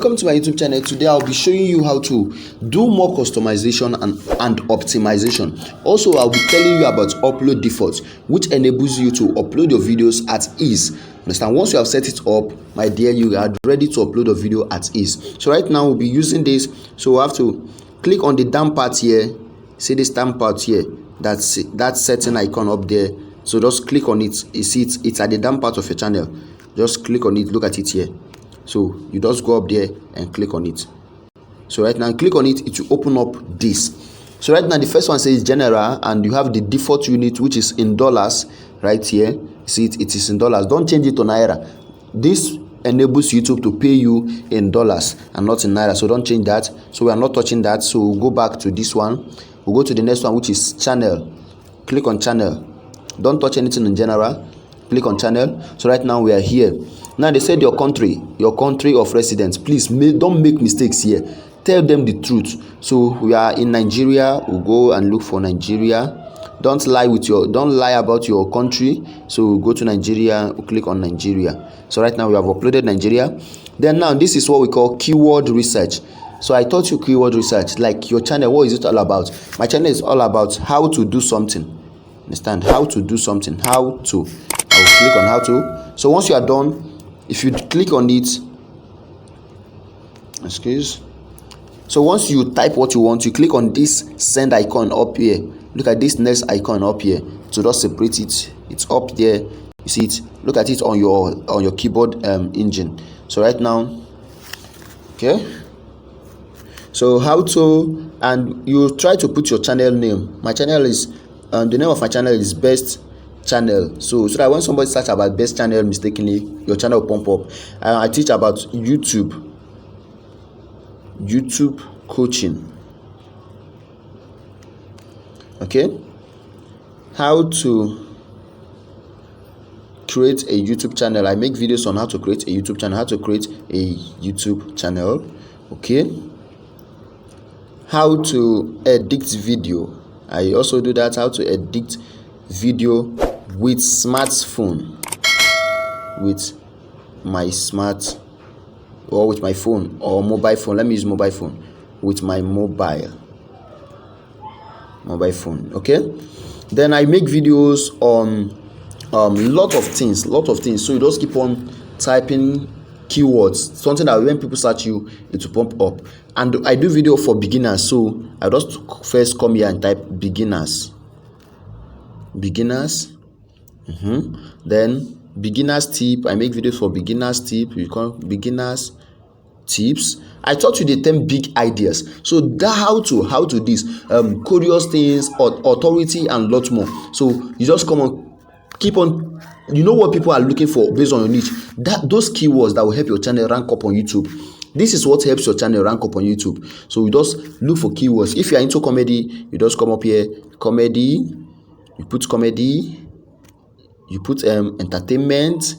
Welcome to my YouTube channel. Today I'll be showing you how to do more customization and optimization. Also, I'll be telling you about upload defaults, which enables you to upload your videos at ease. Understand? Once you have set it up, my dear, you are ready to upload a video at ease. So right now we'll be using this. So we'll have to click on the down part here. See this down part here, that's that setting icon up there. So just click on it. You see it's at the down part of your channel. Just click on it. Look at it here. So you just go up there and click on it. So right now click on it, it will open up this. So right now the first one says general, and you have the default unit, which is in dollars right here. See it is in dollars. Don't change it to naira. This enables YouTube to pay you in dollars and not in naira, so don't change that. So we are not touching that. So we'll go back to this one. We'll go to the next one, which is channel. Click on channel. Don't touch anything in general. Click on channel. So right now we are here. Now they said your country of residence. Please don't make mistakes here. Tell them the truth. So we are in Nigeria. We'll go and look for Nigeria. Don't lie about your country. So we'll go to Nigeria. We'll click on Nigeria. So right now we have uploaded Nigeria. Then now this is what we call keyword research. So I taught you keyword research. Like your channel, what is it all about? My channel is all about how to do something. Understand? How to do something. How to. I will click on how to. So once you are done, if you click on it, so once you type what you want, you click on this send icon up here. Look at this next icon up here to just separate it. It's up there. You see it. Look at it on your keyboard engine. So right now, okay. So how to, and you try to put your channel name. My channel is the name of my channel is Best Channel. So that when somebody search about Best Channel mistakenly, your channel will pump up. I teach about YouTube coaching. Okay, how to create a YouTube channel. I make videos on how to create a YouTube channel, okay, how to edit video. I also do that. How to edit video with smartphone, with my smart, or with my phone or mobile phone. Let me use mobile phone. With my mobile phone. Okay, then I make videos on lot of things. So you just keep on typing keywords, something that when people search you, it will pump up. And I do video for beginners, so I just first come here and type beginners. Then beginners tip. I make videos for beginners tip. You call beginners tips. I taught you the 10 big ideas. So that how to this curious things, authority, and lot more. So you just come on, keep on. You know what people are looking for based on your niche. Those keywords that will help your channel rank up on YouTube. This is what helps your channel rank up on YouTube. So you just look for keywords. If you are into comedy, you just come up here, comedy. You put comedy. You put entertainment.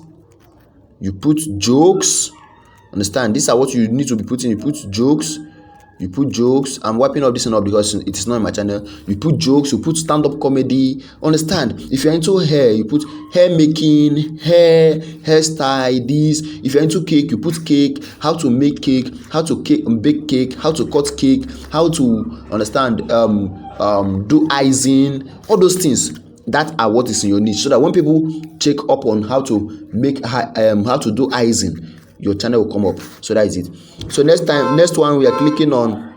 You put jokes. Understand? These are what you need to be putting. You put jokes. I'm wiping up this and up because it is not in my channel. You put jokes. You put stand-up comedy. Understand? If you're into hair, you put hair making, hairstyle. This. If you're into cake, you put cake. How to make cake. How to bake cake. How to cut cake. How to understand. Do icing. All those things. That are what is in your niche. So that when people check up on how to make how to do icing, your channel will come up. So that is it. So next one we are clicking on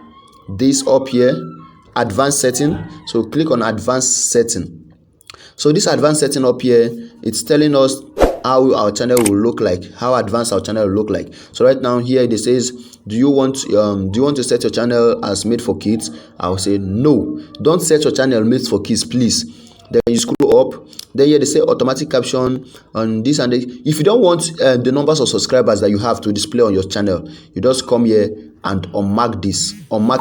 this up here, advanced setting. So click on advanced setting. So this advanced setting up here, it's telling us how our channel will look like, how advanced our channel will look like. So right now here it says, do you want to set your channel as made for kids? I will say no. Don't set your channel made for kids, please. Then you scroll up. Then here they say automatic caption on this and this. If you don't want the numbers of subscribers that you have to display on your channel, you just come here and unmark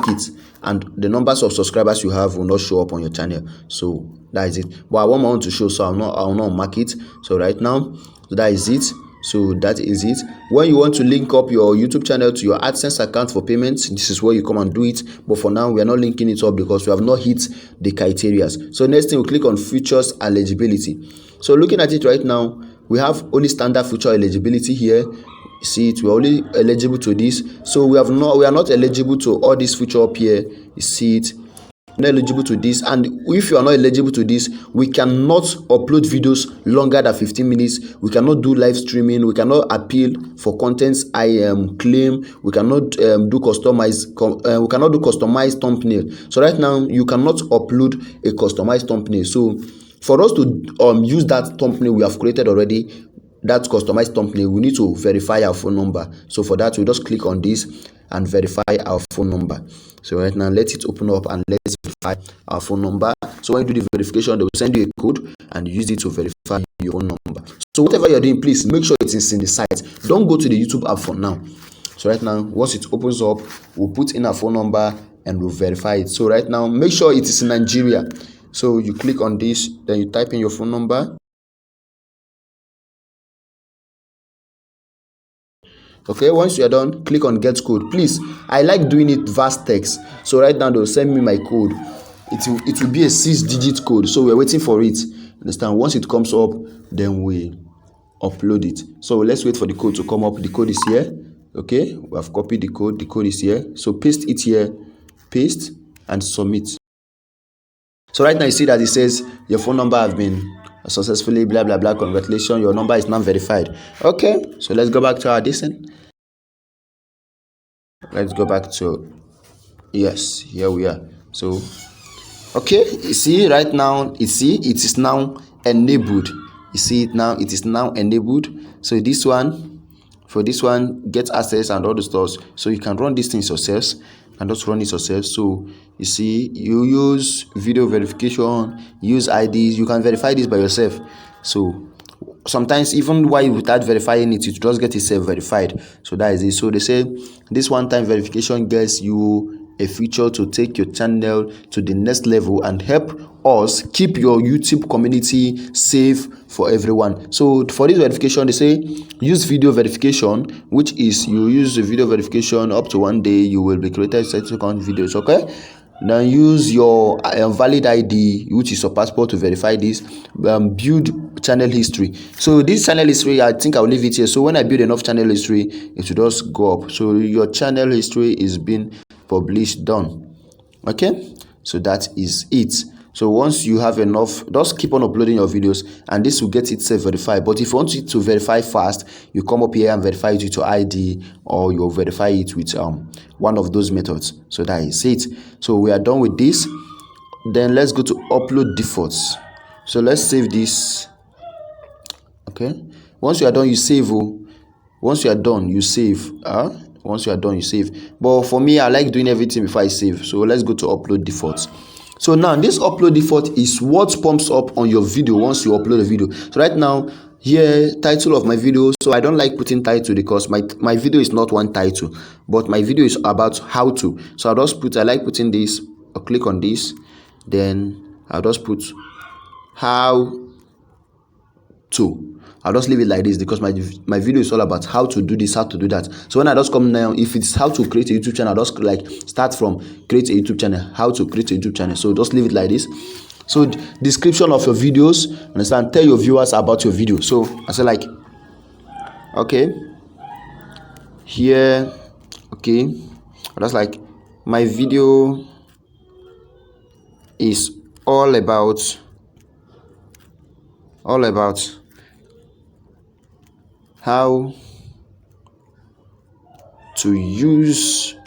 it, and the numbers of subscribers you have will not show up on your channel. So that is it. But I want my own to show, so I will not mark it. So right now, that is it. So that is it. When you want to link up your YouTube channel to your AdSense account for payments, this is where you come and do it. But for now, we are not linking it up because we have not hit the criteria. So next thing, we click on features eligibility. So looking at it right now, we have only standard feature eligibility here. You see it, we're only eligible to this. So we are not eligible to all this feature up here. You see it, not eligible to this. And if you are not eligible to this, we cannot upload videos longer than 15 minutes. We cannot do live streaming. We cannot appeal for contents claim. We cannot do customized thumbnail. So right now you cannot upload a customized thumbnail. So for us to use that thumbnail we have created already, that customized thumbnail, we need to verify our phone number. So for that, we just click on this and verify our phone number. So right now, let it open up and let's verify our phone number. So when you do the verification, they will send you a code and use it to verify your phone number. So whatever you're doing, please make sure it is in the site. Don't go to the YouTube app for now. So right now, once it opens up, we'll put in our phone number and we'll verify it. So right now, make sure it is in Nigeria. So you click on this, then you type in your phone number. Okay, once you are done, click on get code. Please, I like doing it vast text. So right now they'll send me my code. It will be a 6-digit code. So we're waiting for it. Understand? Once it comes up, then we upload it. So let's wait for the code to come up. The code is here. Okay, we have copied the code. The code is here. So paste it here, paste and submit. So right now you see that it says your phone number has been successfully blah blah blah. Congratulations, your number is now verified. Okay, so let's go back to our descent. Let's go back to, yes, here we are. So okay, you see right now, you see it is now enabled. You see it now, it is now enabled. So this one, for this one, get access and all the stuff. So you can run these things yourselves and just run it yourself. So you see, you use video verification, use IDs, you can verify this by yourself. So sometimes even while without verifying it, you just get itself verified. So that is it. So they say this one-time verification gets you a feature to take your channel to the next level and help us keep your YouTube community safe for everyone. So for this verification, they say use video verification, which is you use the video verification up to 1 day, you will be created second videos. Okay, now use your valid ID, which is your passport, to verify this. Build channel history. So this channel history, I think I'll leave it here. So when I build enough channel history, it will just go up. So your channel history is being published, done. Okay, so that is it. So once you have enough, just keep on uploading your videos and this will get itself verified. But if you want it to verify fast, you come up here and verify it with your ID, or you'll verify it with one of those methods. So that is it. So we are done with this. Then let's go to upload defaults. So let's save this. Okay, once you are done, you save. Once you are done, you save. Once you are done, you save. But for me, I like doing everything before I save. So let's go to upload defaults. So now this upload default is what pumps up on your video once you upload a video. So right now here, title of my video. So I don't like putting title because my video is not one title, but my video is about how to. So I like putting this. I'll click on this, then I'll just put how to. I'll just leave it like this because my video is all about how to do this, how to do that. So when I just come now, if it's how to create a YouTube channel, I'll just like start from create a YouTube channel, how to create a YouTube channel. So just leave it like this. So description of your videos, understand, tell your viewers about your video. So I say like, okay, here, okay, that's like my video is all about how to use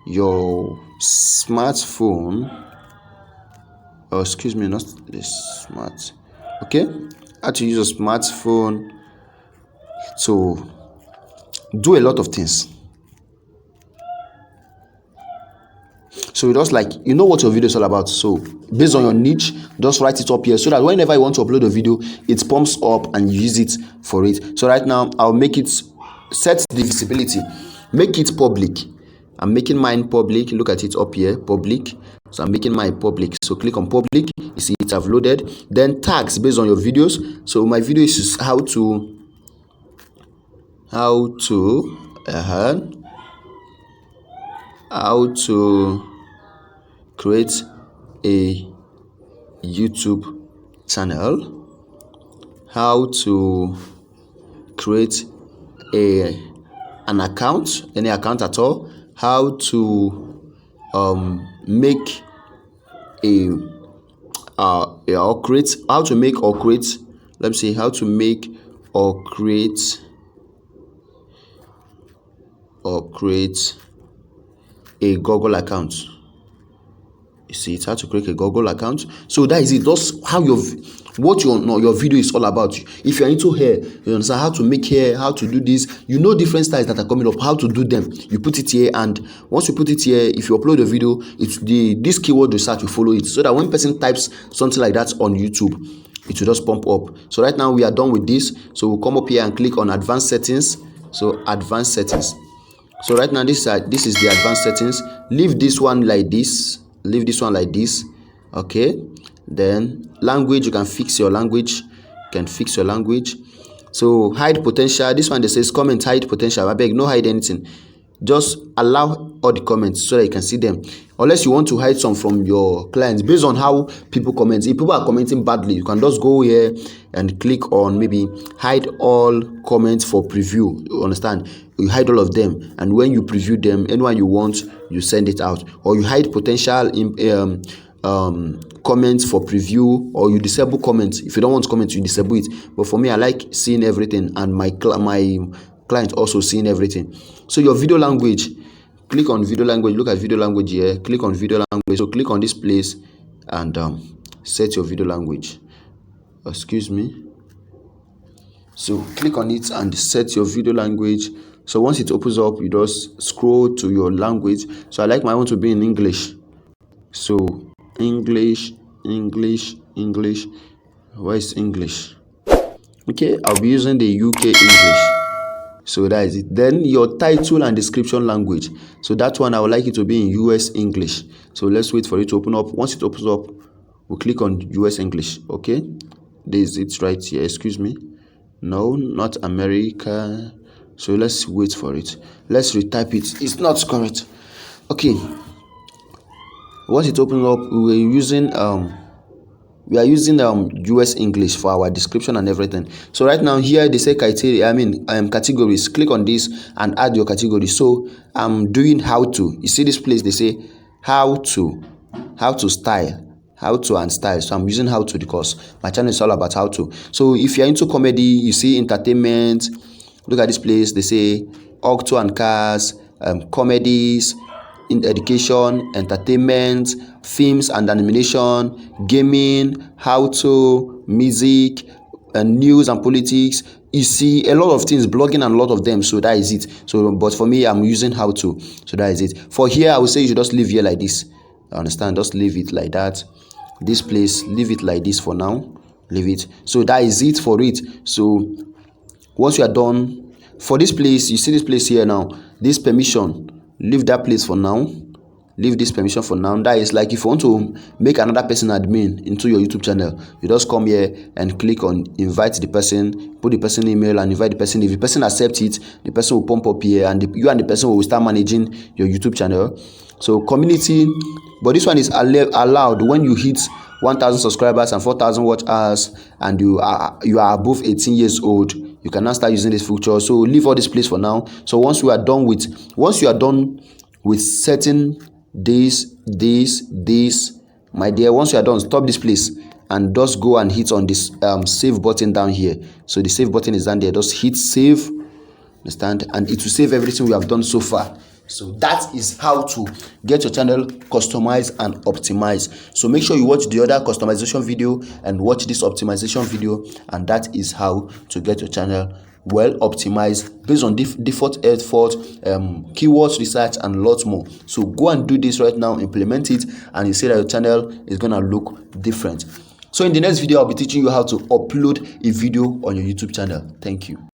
your smartphone, or excuse me, not the smart, okay, how to use a smartphone to do a lot of things. So just like, you know what your video is all about. So based on your niche, just write it up here so that whenever you want to upload a video, it pumps up and you use it for it. So right now I'll make it, set the visibility, make it public. I'm making mine public. Look at it up here, public. So I'm making mine public. So click on public. You see it, I've loaded. Then tags based on your videos. So my video is how to create a YouTube channel. how to create an account, any account at all, how to make a or create, how to make or create, let me see, how to make or create a Google account. You see, it's how to create a Google account. So that is it. That's how your video is all about. If you're into hair, you understand how to make hair, how to do this. You know different styles that are coming up, how to do them. You put it here, and once you put it here, if you upload a video, this keyword research will follow it, so that when person types something like that on YouTube, it will just pump up. So right now we are done with this. So we'll come up here and click on advanced settings. So advanced settings. So right now this is the advanced settings. Leave this one like this. Leave this one like this. Okay. Then language, you can fix your language. So hide potential. This one, they says comment hide potential. I beg, no hide anything. Just allow all the comments so that you can see them, unless you want to hide some from your clients based on how people comment. If people are commenting badly, you can just go here and click on maybe hide all comments for preview. You understand? You hide all of them, and when you preview them, anyone you want, you send it out. Or you hide potential comments for preview, or you disable comments. If you don't want comments, you disable it. But for me, I like seeing everything, and my client also seeing everything. So your video language, click on video language. Look at video language here. Click on video language. So click on this place and set your video language. Excuse me. So click on it and set your video language. So once it opens up, you just scroll to your language. So I like my own to be in English. So English. Where is English? Okay, I'll be using the UK English. So that is it. Then your title and description language. So that one, I would like it to be in US English. So let's wait for it to open up. Once it opens up, we'll click on US English. Okay, this is it right here. Excuse me. No, not America. So let's wait for it. Let's retype it. It's not correct. Okay. Once it opens up, we are using US English for our description and everything. So right now here they say criteria, categories. Click on this and add your category. So I'm doing how to. You see this place, they say how to style, how to and style. So I'm using how to because my channel is all about how to. So if you're into comedy, you see entertainment. Look at this place, they say auto and cars, comedies, in education, entertainment, films and animation, gaming, how to, music, news and politics. You see a lot of things, blogging and a lot of them. So that is it. So but for me, I'm using how to. So that is it. For here, I would say you should just leave here like this. Understand? Just leave it like that. This place, leave it like this for now. Leave it. So that is it for it. So once you are done for this place, you see this place here now, this permission, leave that place for now. Leave this permission for now. That is like if you want to make another person admin into your YouTube channel, you just come here and click on invite the person, put the person email and invite the person. If the person accepts it, the person will pump up here, and you and the person will start managing your YouTube channel. So community, but this one is allowed when you hit 1,000 subscribers and 4,000 watch hours, and you are above 18 years old. You can now start using this feature. So leave all this place for now. So once you are done with setting this, my dear, once you are done, stop this place and just go and hit on this save button down here. So the save button is down there. Just hit save, understand, and it will save everything we have done so far. So that is how to get your channel customized and optimized. So make sure you watch the other customization video and watch this optimization video, and that is how to get your channel well optimized based on default effort, keywords research and lots more. So go and do this right now, implement it, and you see that your channel is gonna look different. So in the next video, I'll be teaching you how to upload a video on your YouTube channel. Thank you.